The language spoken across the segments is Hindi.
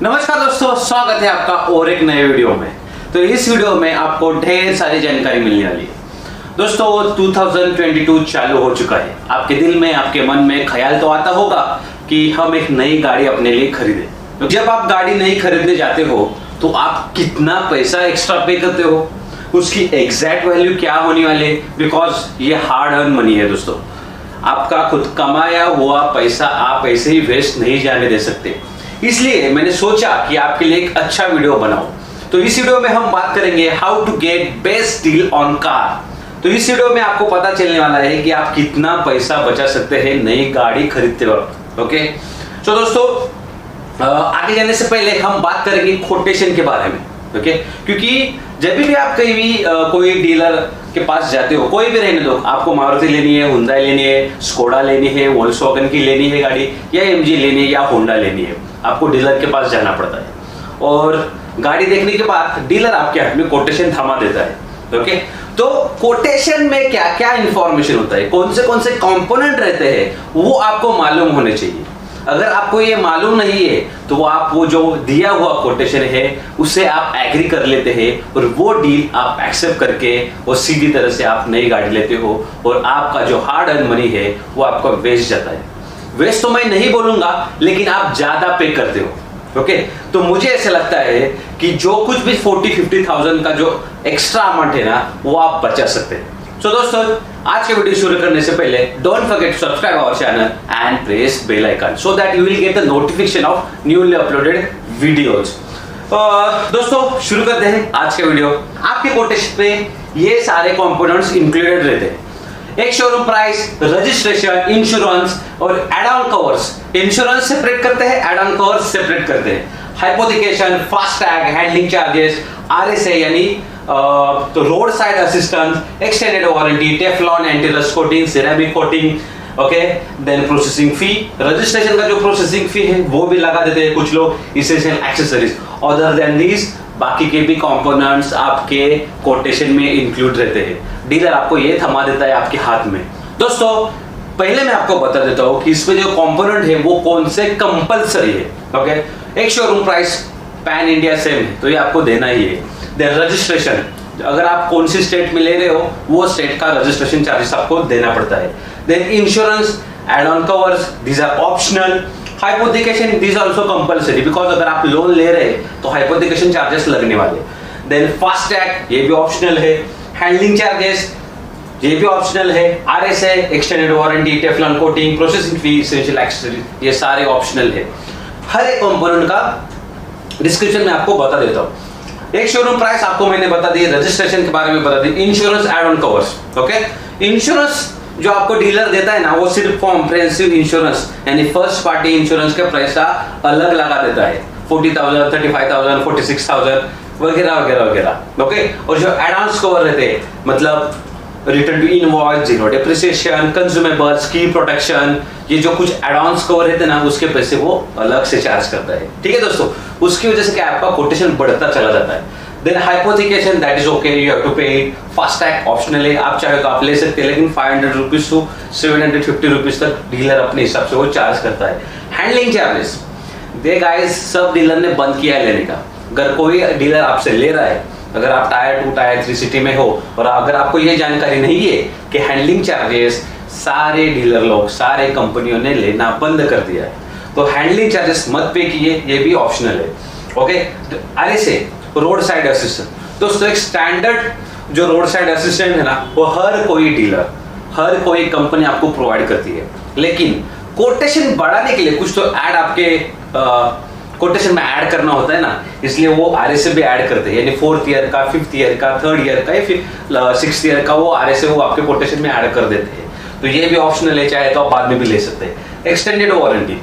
नमस्कार दोस्तों, स्वागत है आपका और एक नए वीडियो में। तो इस वीडियो में आपको ढेर सारी जानकारी मिलने वाली है। दोस्तों 2022 चालू हो चुका है। आपके दिल में, आपके मन में ख्याल तो आता होगा कि हम एक नई गाड़ी अपने लिए खरीदें। तो जब आप गाड़ी नई खरीदने जाते हो तो आप कितना पैसा एक्स्ट्रा पे करते हो, उसकी एग्जैक्ट वैल्यू क्या होने वाली है, बिकॉज ये हार्ड अर्न मनी है दोस्तों। आपका खुद कमाया हुआ पैसा आप ऐसे ही वेस्ट नहीं जाने दे सकते। इसलिए मैंने सोचा कि आपके लिए एक अच्छा वीडियो बनाऊं। तो इस वीडियो में हम बात करेंगे how to get best deal on car. तो इस वीडियो में आपको पता चलने वाला है कि आप कितना पैसा बचा सकते हैं नई गाड़ी खरीदते वक्त। ओके, तो दोस्तों आगे जाने से पहले हम बात करेंगे कोटेशन के बारे में। ओके, क्योंकि जब भी आप कहीं भी कोई डीलर के पास जाते हो, कोई भी रहने दो, आपको मारुति लेनी है, हुंडई लेनी है, स्कोडा लेनी है, वोल्क्सवैगन की लेनी है गाड़ी, या एमजी लेनी है, या होंडा लेनी है, आपको डीलर के पास जाना पड़ता है। और गाड़ी देखने के बाद डीलर आपके हाथ में कोटेशन थमा देता है। ओके, तो कोटेशन में क्या क्या इंफॉर्मेशन होता है, कौन से कंपोनेंट रहते हैं, वो आपको मालूम होने चाहिए। अगर आपको ये मालूम नहीं है तो आप वो जो दिया हुआ कोटेशन है उससे आप एग्री कर लेते हैं और वो डील आप एक्सेप्ट करके वो सीधी तरह से आप नई गाड़ी लेते हो और आपका जो हार्ड अर्न मनी है वो आपका वेस्ट जाता है। वेस्ट तो मैं नहीं बोलूंगा, लेकिन आप ज्यादा पे करते हो। ओके, तो मुझे ऐसा लगता है कि जो कुछ भी 40-50,000 का जो एक्स्ट्रा अमाउंट है ना, वो आप बचा सकते हैं। तो दोस्तों आज के वीडियो शुरू करने से पहले don't forget to subscribe our channel and press bell icon so that you will get the notification of newly uploaded videos. दोस्तों शुरू करते हैं आज का वीडियो। आपके कोटेशन में ये सारे कंपोनेंट्स इंक्लूडेड रहते हैं। एक शोरूम प्राइस, रजिस्ट्रेशन, इंश्योरेंस और add on covers. Insurance separate करते हैं, एड ऑन कवर्स सेपरेट करते हैं। Hypothecation, FASTag, handling charges, RSA यानी तो road side assistance, extended warranty, Teflon, anti rust coating, ceramic coating. Okay, then processing fee, registration का जो प्रोसेसिंग फी है वो भी लगा देते हैं कुछ लोग, essential accessories. Other than this बाकी के भी कंपोनेंट्स आपके कोटेशन में इंक्लूड रहते हैं। डीलर आपको ये थमा देता है आपके हाथ में। दोस्तों पहले मैं आपको बता देता हूँ कि इसमें जो कंपोनेंट है वो कौन से कंपलसरी है। ओके, एक showroom price pan India same है तो ये आपको देना ही है। देन रजिस्ट्रेशन, अगर आप कौन सी स्टेट में ले रहे हो वो स्टेट का रजिस्ट्रेशन चार्जेस आपको देना पड़ता है। Then insurance, add on covers, these are optional. Hypothecation, these also compulsory, because अगर आप लोन ले रहे हैं तो हाइपोथिकेशन चार्जेस लगने वाले। देन फास्टैग, ये भी ऑप्शनल है। हैंडलिंग चार्जेस, ये भी ऑप्शनल है। RSA, extended warranty, Teflon coating, processing fee, essential accessories, ये सारे ऑप्शनल है। हर एक कंपोनेंट का डिस्क्रिप्शन में आपको बता देता हूँ। एक शोरूम प्राइस आपको मैंने बता दी, रजिस्ट्रेशन के बारे में बता दी, insurance, add on covers. Okay, insurance जो आपको डीलर देता है ना, वो सिर्फ कॉम्प्रिहेंसिव इंश्योरेंस यानी फर्स्ट पार्टी इंश्योरेंस के प्राइस का अलग लगा देता है। 40,000, 35,000, 46,000 वगैरह वगैरह वगैरह। ओके, और जो एडवांस कवर रहते हैं, मतलब return to invoice, zero depreciation, consumables, की प्रोटेक्शन, ये जो कुछ एडवांस कवर रहते हैं ना, उसके पैसे वो अलग से चार्ज करता है। ठीक है दोस्तों, उसकी वजह से क्या आपका कोटेशन बढ़ता चला जाता है। Then hypothecation, that is okay, you have to pay it. FASTag optional है, आप चाहे तो आप ले सकते हैं, लेकिन 500 रुपीज टू 750 रुपीज तक डीलर अपने हिसाब से वो चार्ज करता है। हैंडलिंग चार्जेस, दे गाइस सब डीलर ने बंद किया है लेने का। अगर कोई डीलर आपसे ले रहा है, अगर आप टायर 2, टायर 3 सिटी में हो और अगर आपको ये जानकारी नहीं है कि हैंडलिंग चार्जेस सारे डीलर लोग, सारे कंपनियों ने लेना बंद कर दिया है, तो हैंडलिंग चार्जेस मत पे कीजिए, ये भी ऑप्शनल है। Okay, RSA, road side assistant. दोस्तों एक स्टैंडर्ड जो रोड साइड असिस्टेंट है ना, वो हर कोई डीलर, हर कोई कंपनी आपको प्रोवाइड करती है, लेकिन कोटेशन बढ़ाने के लिए कुछ तो ऐड आपके कोटेशन में ऐड करना होता है ना, इसलिए वो आरएसए भी ऐड करते हैं। यानी 4th ईयर का, 5th ईयर का, 3rd ईयर का या फिर 6th ईयर का वो आरएसए वो आपके कोटेशन में ऐड कर देते हैं। तो ये भी ऑप्शनल है, चाहे तो आप बाद में भी ले सकते हैं। एक्सटेंडेड वारंटी,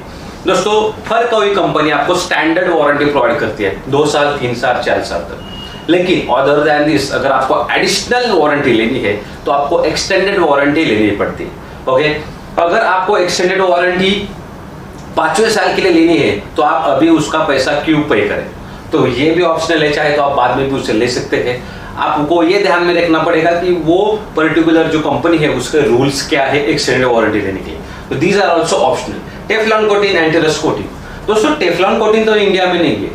दोस्तों हर कोई कंपनी आपको स्टैंडर्ड वारंटी प्रोवाइड करती है 2 साल, 3 साल, 4 साल तक। लेकिन अदर देन दिस, अगर आपको एडिशनल वारंटी लेनी है तो आपको एक्सटेंडेड वारंटी लेनी पड़ती है। ओके, अगर आपको एक्सटेंडेड वारंटी 5वें साल के लिए लेनी है तो आप अभी उसका पैसा क्यों पे करें, तो ये भी ऑप्शनल है, चाहे तो आप बाद में भी उसे ले सकते हैं। आपको ये ध्यान में रखना पड़ेगा कि वो पर्टिकुलर जो कंपनी है उसके रूल्स क्या है एक्सटेंडेड वारंटी लेने के लिए। तो these are also optional. Teflon coating, anti rust coating, दोस्तों टेफ्लॉन कोटिंग तो इंडिया में नहीं है,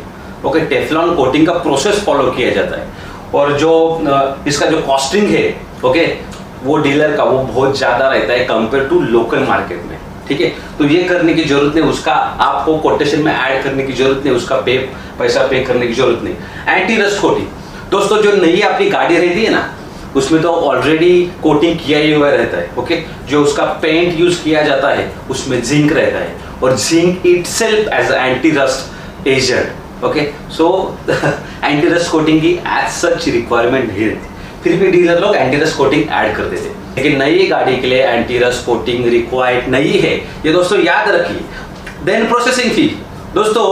ओके। टेफ्लॉन कोटिंग का प्रोसेस फॉलो किया जाता है और जो इसका जो कॉस्टिंग है, ओके, वो डीलर का वो बहुत ज्यादा रहता है कंपेयर टू लोकल मार्केट में, ठीक है। तो ये करने की जरूरत नहीं, उसका आपको कोटेशन में ऐड करने की जरूरत नहीं, उसका पैसा पे करने की जरूरत नहीं। एंटी रस्ट कोटिंग, दोस्तों जो नई अपनी गाड़ी रहती है ना, उसमें तो ऑलरेडी कोटिंग किया ही हुआ रहता है, ओके। जो उसका पेंट यूज किया जाता है उसमें जिंक रहता है और zinc itself as anti rust agent, okay. So anti rust coating की एज सच रिक्वायरमेंट नहीं रहती, फिर भी डीलर लोग एंटी रस्ट कोटिंग ऐड कर देते, लेकिन नई गाड़ी के लिए एंटी रस्ट कोटिंग रिक्वायर्ड नहीं है, ये दोस्तों याद रखिए। देन प्रोसेसिंग फी, दोस्तों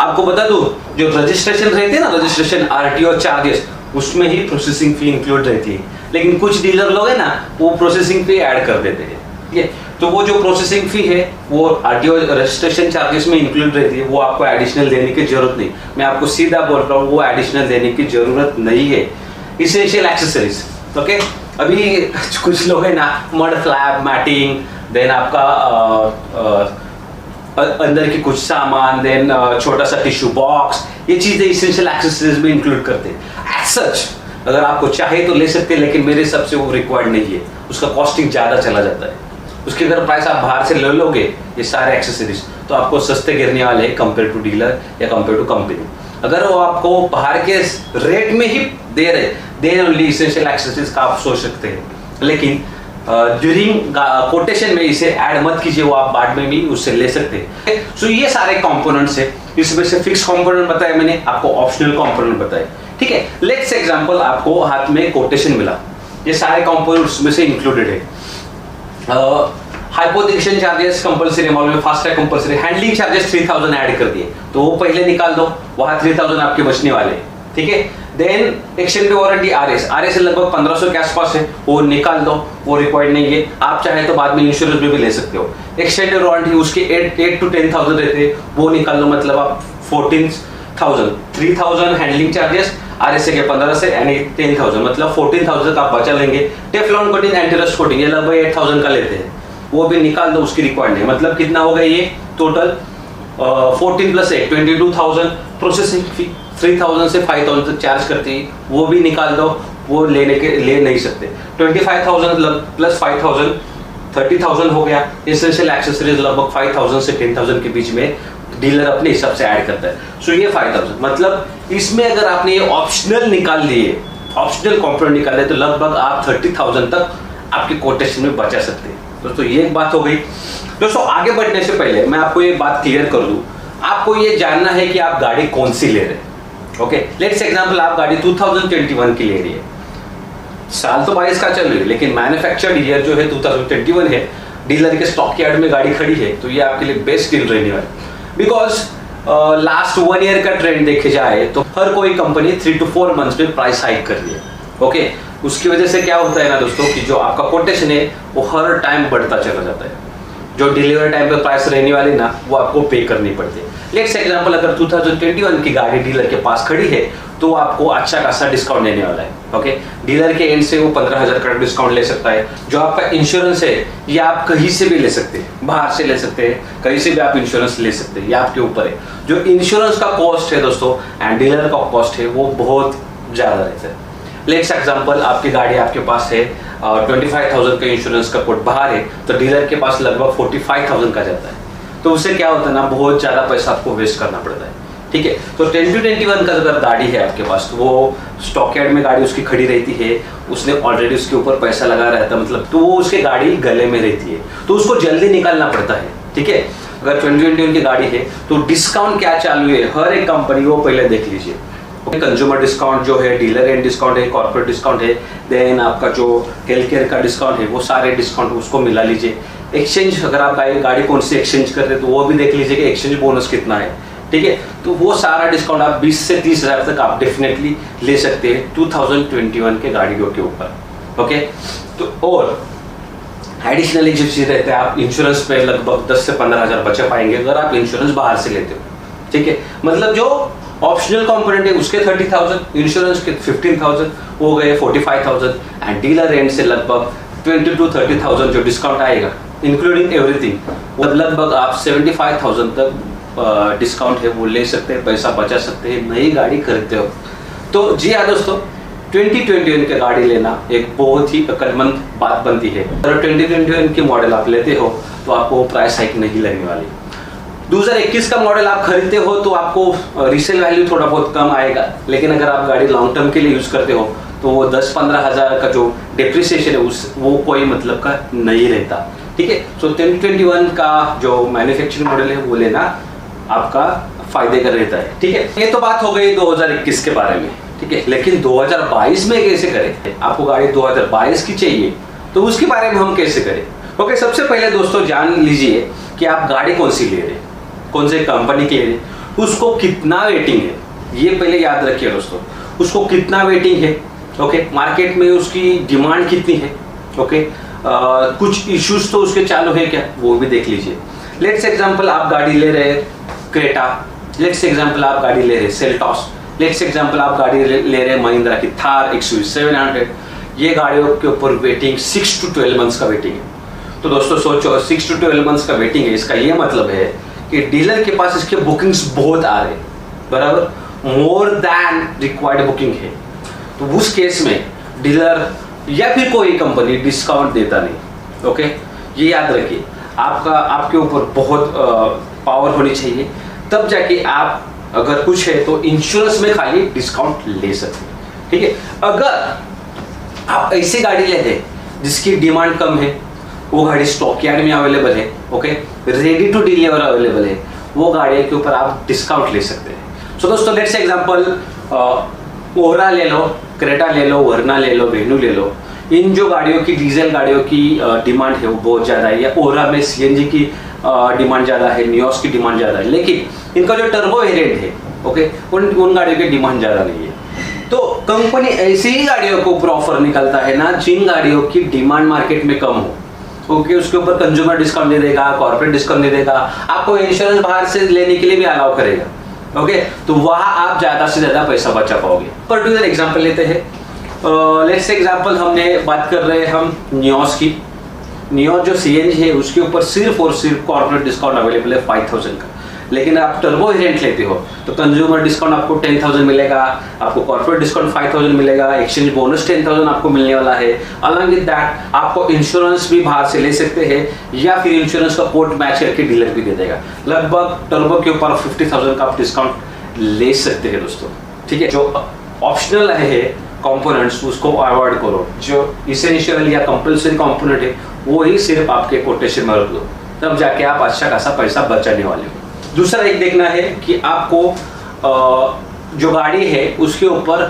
आपको बता दूं, जो रजिस्ट्रेशन रहते हैं ना, रजिस्ट्रेशन आरटीओ चार्जेस, उसमें ही प्रोसेसिंग फी इंक्लूड रहती है, लेकिन कुछ डीलर लोग है ना, वो प्रोसेसिंग फी ऐड कर देते हैं, ठीक है। तो वो जो प्रोसेसिंग फी है वो आरटीओ रजिस्ट्रेशन चार्जेस में इंक्लूड रहती है, वो आपको एडिशनल देने की जरूरत नहीं। मैं आपको सीधा बोल रहा हूँ, वो एडिशनल देने की जरूरत नहीं है। Essential accessories, okay. अभी कुछ लोग है ना, मड फ्लैप, मैटिंग, देन आपका अंदर की कुछ सामान, देन छोटा सा टिश्यू बॉक्स, ये चीजें इसेंशियल एक्सेसरीज में इंक्लूड करते हैं। एज सच अगर आपको चाहे तो ले सकते हैं, लेकिन मेरे हिसाब से वो रिक्वायर्ड नहीं है, उसका कॉस्टिंग ज्यादा चला जाता है। उसकी अगर प्राइस आप बाहर से ले लोगे ये सारे एक्सेसरीज, तो आपको सस्ते गिरने वाले हैं कंपेयर टू डीलर या कंपेयर टू कंपनी। अगर वो आपको बाहर के रेट में ही दे रहे, देन ओनली इसेंशियल एक्सेसरीज का आप सोच सकते हैं, लेकिन ड्यूरिंग कोटेशन में इसे ऐड मत कीजिए, वो आप बाद में भी उससे ले सकते हैं। सो ये सारे कंपोनेंट्स है, इसमें से फिक्स कंपोनेंट बताया मैंने, आपको ऑप्शनल कंपोनेंट बताए, ठीक है। लेट्स एग्जांपल, आपको हाथ में कोटेशन मिला, ये सारे कंपोनेंट्स में से इंक्लूडेड है। हाइपोथिकेशन चार्जेस कंपलसरी, में fast track compulsory, handling charges 3000 add कर दिए, तो वो पहले निकाल दो, वहां 3000 आपके बचने वाले, ठीक है। देन एक्सटेंडेड वारंटी आरएस लगभग 1500 के आसपास है, वो निकाल दो, वो रिक्वायर्ड नहीं है। आप चाहे तो बाद में इंश्योरेंस में भी ले सकते हो। एक्सटेंडेड वारंटी उसके 8 to 10,000 रहते हैं, वो निकाल दो, मतलब आप 14,000, 3000 हैंडलिंग चार्जेस, आरएस के 15 से यानी 10,000, मतलब 14,000 आप बचा लेंगे। Teflon coating, anti rust coating, ये लगभग 8,000 का लेते हैं, वो भी निकाल दो, उसकी रिक्वायर्ड नहीं। मतलब कितना हो गया ये टोटल 14 + 8 22,000। प्रोसेसिंग फी 3000 से 5000 तक चार्ज करती है, वो भी निकाल दो, वो ले नहीं सकते। 25,000 + 5,000 30,000 हो गया। एसेंशियल एक्सेसरीज लगभग 5,000 से 10,000 के बीच में डीलर अपने हिसाब से ऐड करता है। सो ये 5,000, मतलब इसमें अगर आपने ये ऑप्शनल निकाल लिए, ऑप्शनल कंपोनेंट निकाले, तो लगभग आप 30,000 तक आपके कोटेशन में बचा सकते हैं। दोस्तों ये एक बात हो गई। दोस्तों आगे बढ़ने से पहले मैं आपको ये बात क्लियर कर दूं, आपको ये जानना है कि आप गाड़ी कौन सी ले रहे हैं, ओके। लेट्स एग्जांपल, आप गाड़ी 2021 की ले रही है, साल तो 22 का चल रही है, लेकिन मैन्युफैक्चर्ड ईयर जो है 2021 है, डीलर के स्टॉक यार्ड में गाड़ी खड़ी है, तो ये आपके लिए बेस्ट डील रहने वाली। बिकॉज लास्ट 1 ईयर का ट्रेंड देखे जाए तो हर कोई कंपनी 3 to 4 मंथ्स में प्राइस हाइक कर रही है, ओके। उसकी वजह से क्या होता है ना दोस्तों, कि जो आपका कोटेशन है वो हर टाइम बढ़ता चला जाता है। जो डिलीवरी टाइम पे प्राइस रहने वाली ना, वो आपको पे करनी पड़ती है। लेट्स एग्जांपल, अगर 2021 की गाड़ी डीलर के पास खड़ी है, तो आपको अच्छा खासा डिस्काउंट देने वाला है, ओके। डीलर के एंड से वो 15,000 का डिस्काउंट ले सकता है। जो आपका इंश्योरेंस है, ये आप कहीं से भी ले सकते हैं, बाहर से ले सकते हैं, कहीं से भी आप इंश्योरेंस ले सकते हैं, ये आपके ऊपर है। जो इंश्योरेंस का कॉस्ट है दोस्तों एंड डीलर का कॉस्ट है, वो बहुत ज्यादा रहता है। लेट्स एग्जांपल, आपकी गाड़ी आपके पास है 25,000 का इंश्योरेंस का कोट बाहर है, तो डीलर के पास लगभग 45,000 का जाता है। तो उससे क्या होता है ना, बहुत ज्यादा पैसा आपको वेस्ट करना पड़ता है, ठीक है। तो 2021 का अगर गाड़ी है आपके पास, तो वो स्टॉक यार्ड में गाड़ी उसकी खड़ी रहती है, उसने ऑलरेडी उसके ऊपर पैसा लगा रहता है, मतलब तो वो उसकी गाड़ी गले में रहती है, तो उसको जल्दी निकालना पड़ता है, ठीक है। अगर 2021 की गाड़ी है, तो डिस्काउंट क्या चालू है हर एक कंपनी, वो पहले देख लीजिए। कंज्यूमर डिस्काउंट जो है, डीलर एंड डिस्काउंट है, कॉर्पोरेट डिस्काउंट है, देन आपका जो हेल्थ केयर का डिस्काउंट है, वो सारे डिस्काउंट उसको मिला लीजिए। एक्सचेंज, अगर आप गाड़ी कौन सी एक्सचेंज कर रहे हैं, तो वो भी देख लीजिए कि एक्सचेंज बोनस कितना है, ठीक है। तो वो सारा डिस्काउंट आप 20 से 30,000 तक आप डेफिनेटली ले सकते हैं 2021 के गाड़ियों के ऊपर, ओके। तो और एडिशनली जो चीज रहता है, आप इंश्योरेंस पे लगभग 10 से 15,000 बचा पाएंगे अगर आप इंश्योरेंस बाहर से लेते हो, ठीक है। मतलब जो ऑप्शनल कंपोनेंट है उसके 30,000, इंश्योरेंस के 15,000 हो गए 45,000, एंड डीलर एंड से लगभग 20 to 30,000 जो डिस्काउंट आएगा इंक्लूडिंग एवरीथिंग, वो लगभग आप 75,000 तक डिस्काउंट है वो ले सकते हैं, पैसा बचा सकते हैं, नई गाड़ी खरीदते हो। तो जी हाँ दोस्तों, 2021 की गाड़ी लेना एक बहुत ही अक्लमंद बात बनती है। अगर 2021 की मॉडल आप लेते हो तो आपको प्राइस हाइक नहीं लगने वाली। 2021 का मॉडल आप खरीदते हो तो आपको रीसेल वैल्यू थोड़ा बहुत कम आएगा, लेकिन अगर आप गाड़ी लॉन्ग टर्म के लिए यूज़ करते हो तो वो 10-15 हज़ार का जो डिप्रिसिएशन है वो कोई मतलब का नहीं रहता। ठीक है, तो 2021 का जो मैन्युफैक्चरिंग मॉडल है वो लेना आपका फायदे का रहता है। ठीक है, ये तो बात हो गई 2021 के बारे में। ठीक है, लेकिन 2022 में कैसे करें? आपको गाड़ी 2022 की चाहिए तो उसके बारे में हम कैसे करें? ओके, सबसे पहले दोस्तों जान लीजिए कि आप गाड़ी कौन सी ले रहे, कौन से कंपनी की ले रहे, उसको कितना वेटिंग है, ये पहले याद रखिए दोस्तों। उसको कितना वेटिंग है, ओके, मार्केट में उसकी डिमांड कितनी है, ओके, कुछ इश्यूज तो उसके चालू है क्या, वो भी देख लीजिए। लेट्स एग्जांपल आप गाड़ी ले रहे क्रेटा, लेट्स एग्जांपल आप गाड़ी ले रहे सेल्टॉस, लेट्स एग्जांपल आप गाड़ी ले रहे महिंद्रा की थार XUV700। ये गाड़ियों के ऊपर वेटिंग 6 to 12 मंथ्स का वेटिंग है। तो दोस्तों सोचो 6 to 12 मंथ्स का वेटिंग है, इसका ये मतलब है कि डीलर के पास इसके बुकिंग्स बहुत आ रहे हैं, बराबर, मोर देन रिक्वायर्ड बुकिंग है। तो उस केस में डीलर या फिर कोई कंपनी डिस्काउंट देता नहीं। ओके, ये याद रखिए, आपके ऊपर बहुत पावर होनी चाहिए, तब जाके आप अगर कुछ है तो इंश्योरेंस में खाली डिस्काउंट ले सकते हैं। ठीक है, अगर आप ऐसी गाड़ी लेते हैं जिसकी डिमांड कम है, वो गाड़ी स्टॉक यार्ड में अवेलेबल है, okay, ready to deliver available है, वो गाड़ी के ऊपर आप डिस्काउंट ले सकते हैं। सो दोस्तों लेट्स एग्जांपल ओरा ले लो, क्रेटा ले लो, वर्ना ले लो, वेन्यू ले लो। इन जो गाड़ियों की डीजल गाड़ियों की डिमांड है वो बहुत ज़्यादा है, या ओरा में CNG की डिमांड ज़्यादा है, नियोस की डिमांड ज़्यादा है, लेकिन इनका जो टर्बो वेरिएंट है, ओके, उन गाड़ियों की डिमांड ज़्यादा नहीं है। तो कंपनी ऐसी ही गाड़ियों के ऊपर ऑफर निकलता है ना जिन गाड़ियों की डिमांड मार्केट में कम हो, ओके, उसके ऊपर कंज्यूमर डिस्काउंट दे देगा, कॉर्पोरेट डिस्काउंट दे देगा, आपको इंश्योरेंस बाहर से लेने के लिए भी अलाउ करेगा। ओके, तो वहाँ आप ज़्यादा से ज़्यादा पैसा बचा पाओगे। पर्टिकुलर एग्जांपल लेते हैं, लेट्स एग्जांपल हमने बात कर रहे हैं हम नियोस की। नियोस जो CNG है उसके ऊपर सिर्फ और सिर्फ कॉर्पोरेट डिस्काउंट अवेलेबल है 5000 का, लेकिन आप टर्बो वेरिएंट लेते हो तो कंज्यूमर डिस्काउंट आपको 10,000 मिलेगा, आपको कॉर्पोरेट डिस्काउंट 5,000 मिलेगा, एक्सचेंज बोनस 10,000 आपको मिलने वाला है। अलॉन्ग विद दैट आपको इंश्योरेंस भी बाहर से ले सकते हैं, या फिर इंश्योरेंस का कोट मैच करके डीलर भी दे देगा। लगभग टर्बो के ऊपर 50,000 का आप डिस्काउंट ले सकते हैं दोस्तों। ठीक है, जो ऑप्शनल है कंपोनेंट्स उसको अवॉइड करो, जो इसेंशियल या कंपल्सरी कंपोनेंट है वो ही सिर्फ आपके कोटेशन में रख दो, तब जाके आप अच्छा खासा पैसा बचाने वाले हो। दूसरा एक देखना है कि आपको जो गाड़ी है उसके ऊपर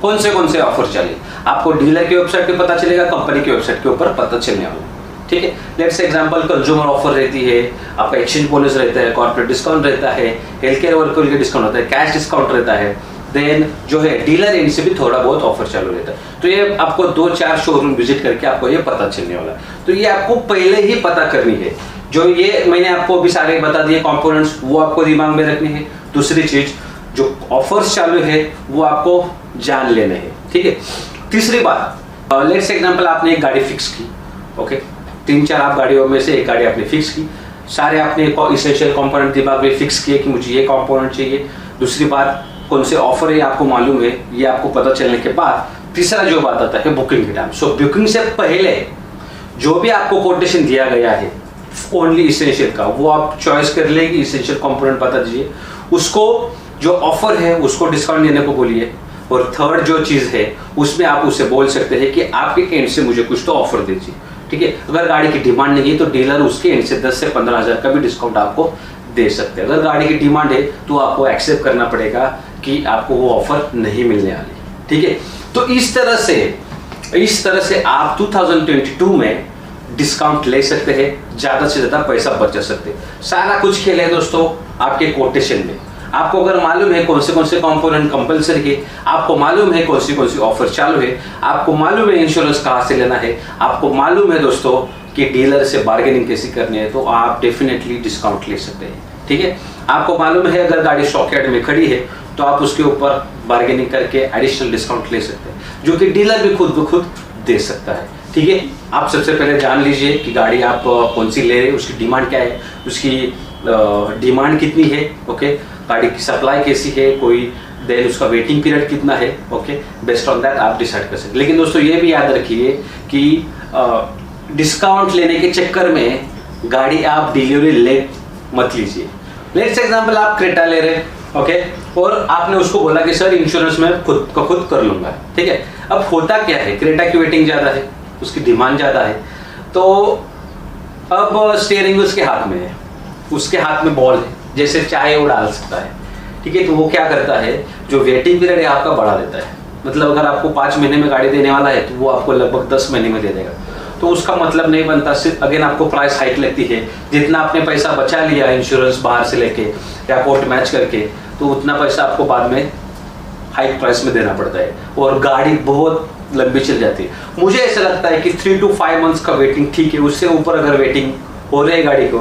कौन से ऑफर चले। आपको डीलर की वेबसाइट पे पता चलेगा, कंपनी की वेबसाइट के ऊपर पता चलने वाला। ठीक है, लेट्स एग्जांपल कंज्यूमर ऑफर रहती है, आपका एक्सचेंज बोनस रहता है, कॉर्पोरेट डिस्काउंट रहता है, हेल्थ केयर वर्कर के डिस्काउंट रहता है, कैश डिस्काउंट रहता है, देन जो है डीलर एंड से भी थोड़ा बहुत ऑफर चालू रहता है। तो ये आपको 2-4 शोरूम विजिट करके आपको ये पता चलने वाला है। तो ये आपको पहले ही पता करनी है। जो ये मैंने आपको अभी सारे बता दिए कंपोनेंट्स, वो आपको दिमाग में रखने हैं। दूसरी चीज जो ऑफर्स चालू है वो आपको जान लेने हैं। ठीक है, तीसरी बात, लेट्स एग्जांपल आपने एक गाड़ी फिक्स की, ओके, 3-4 आप गाड़ियों में से एक गाड़ी आपने फिक्स की, सारे आपने इसेंशियल कंपोनेंट दिमाग में फिक्स किए कि मुझे ये कंपोनेंट चाहिए। दूसरी बात, कौन से ऑफर है आपको मालूम है, ये आपको पता चलने के बाद तीसरा जो बात आता है बुकिंग के टाइम। सो बुकिंग से पहले जो भी आपको कोटेशन दिया गया है ओनली इसेंशियल का, वो आप चॉइस कर ले कि इसेंशियल कंपोनेंट बता दीजिए, उसको जो ऑफर है उसको डिस्काउंट देने को बोलिए। और थर्ड जो चीज़ है उसमें आप उसे बोल सकते हैं कि आपके एंड से मुझे कुछ तो ऑफर दीजिए। ठीक है, अगर गाड़ी की डिमांड नहीं है तो डीलर उसके एंड से 10 से 15 हज़ार का भी डिस्काउंट आपको दे सकते हैं। अगर गाड़ी की डिमांड है तो आपको एक्सेप्ट करना पड़ेगा कि आपको वो ऑफर नहीं मिलने वाली। ठीक है, तो इस तरह से आप 2022 में डिस्काउंट ले सकते हैं, ज़्यादा से ज़्यादा पैसा बचा सकते हैं। सारा कुछ खेल है दोस्तों आपके कोटेशन में। आपको अगर मालूम है कौन से कंपोनेंट कंपलसरी है, आपको मालूम है कौन सी ऑफर चालू है, आपको मालूम है इंश्योरेंस कहाँ से लेना है, आपको मालूम है दोस्तों कि डीलर से बार्गेनिंग कैसे करनी है, तो आप डेफिनेटली डिस्काउंट ले सकते हैं। ठीक है, आपको मालूम है अगर गाड़ी स्टॉक यार्ड में खड़ी है तो आप उसके ऊपर बार्गेनिंग करके एडिशनल डिस्काउंट ले सकते हैं, जो कि डीलर भी खुद ब खुद दे सकता है। ठीक है, आप सबसे पहले जान लीजिए कि गाड़ी आप कौन सी ले रहे हैं, उसकी डिमांड क्या है, उसकी डिमांड कितनी है, ओके, गाड़ी की सप्लाई कैसी है, कोई देन उसका वेटिंग पीरियड कितना है, ओके, बेस्ड ऑन दैट आप डिसाइड कर सकते। लेकिन दोस्तों ये भी याद रखिए कि डिस्काउंट लेने के चक्कर में गाड़ी आप डिलीवरी लेट मत लीजिए। लेट्स एग्जांपल आप क्रेटा ले रहे हैं, ओके, और आपने उसको बोला कि सर इंश्योरेंस मैं खुद का खुद कर लूंगा, ठीक है। अब होता क्या है, क्रेटा की वेटिंग ज़्यादा है, उसकी डिमांड ज़्यादा है, तो अब स्टीयरिंग उसके हाथ में है, उसके हाथ में बॉल है, जैसे चाहे वो डाल सकता है, ठीक है। तो वो क्या करता है, जो वेटिंग पीरियड है आपका बढ़ा देता है। मतलब अगर आपको 5 महीने में गाड़ी देने वाला है तो वो आपको लगभग 10 महीने में दे देगा। तो उसका मतलब नहीं बनता, सिर्फ अगेन आपको प्राइस हाइक लगती है। जितना आपने पैसा बचा लिया इंश्योरेंस बाहर से लेके या कोर्ट मैच करके, तो उतना पैसा आपको बाद में हाइक प्राइस में देना पड़ता है और गाड़ी बहुत लंबी चल जाती है। मुझे ऐसा लगता है कि 3 to 5 मंथ्स का वेटिंग ठीक है, उससे ऊपर अगर वेटिंग हो रही है गाड़ी को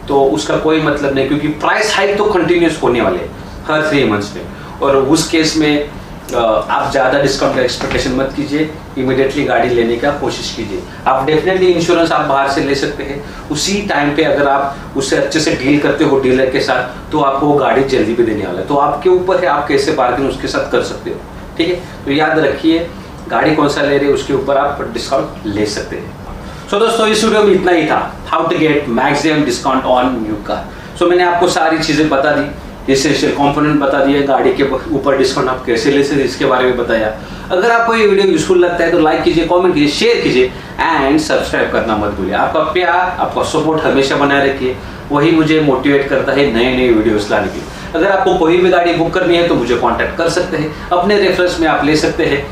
तो उसका कोई मतलब नहीं, क्योंकि प्राइस हाइक तो कंटिन्यूस होने वाले हर 3 मंथ्स में। और उस केस में आप ज़्यादा डिस्काउंट का एक्सपेक्टेशन मत कीजिए, इमीडिएटली गाड़ी लेने का कोशिश कीजिए। आप डेफिनेटली इंश्योरेंस आप बाहर से ले सकते हैं, उसी टाइम पे अगर आप उससे अच्छे से डील करते हो डीलर के साथ तो आपको वो गाड़ी जल्दी भी देने वाला है। तो आपके ऊपर है आप कैसे बार्गेन उसके साथ कर सकते हो, ठीक है। तो याद रखिए गाड़ी कौन सा ले रहे हैं उसके ऊपर आप डिस्काउंट ले सकते हैं। सो दोस्तों इस वीडियो में इतना ही था, how to get maximum discount on new car. So मैंने आपको सारी चीज़ें बता दी, एसेंशियल कंपोनेंट बता दिए, गाड़ी के ऊपर डिस्काउंट आप कैसे ले सकते इसके बारे में बताया। अगर आपको ये वीडियो यूजफुल लगता है तो लाइक कीजिए, कमेंट कीजिए, शेयर कीजिए एंड सब्सक्राइब करना मत भूलिए। आपका प्यार, आपका सपोर्ट हमेशा बनाए रखिए, वही मुझे मोटिवेट करता है नए नए वीडियोस लाने के लिए। अगर आपको कोई भी गाड़ी बुक करनी है तो मुझे कॉन्टैक्ट कर सकते हैं, अपने रेफरेंस में आप ले सकते हैं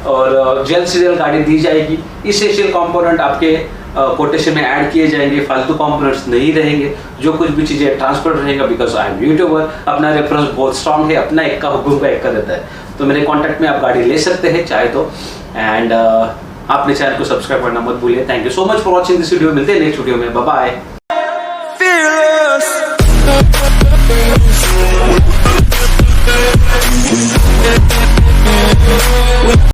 और जल्द से जल्द गाड़ी दी जाएगी। एसेंशियल कंपोनेंट आपके कोटेशन में ऐड किए जाएंगे, फालतू कंपोनेंट्स नहीं रहेंगे, जो कुछ भी चीज़ें ट्रांसफर रहेगा। बिकॉज आई एम यूट्यूबर, अपना रेफरेंस बहुत स्ट्रांग है, अपना एक का हुक्म का एक का देता है। तो मेरे कॉन्टैक्ट में आप गाड़ी ले सकते हैं चाहे तो। एंड आपने चैनल को सब्सक्राइब करना मत भूलिए। Thank you so much for watching this video. मिलते हैं नेक्स्ट वीडियो में, बाय बाय।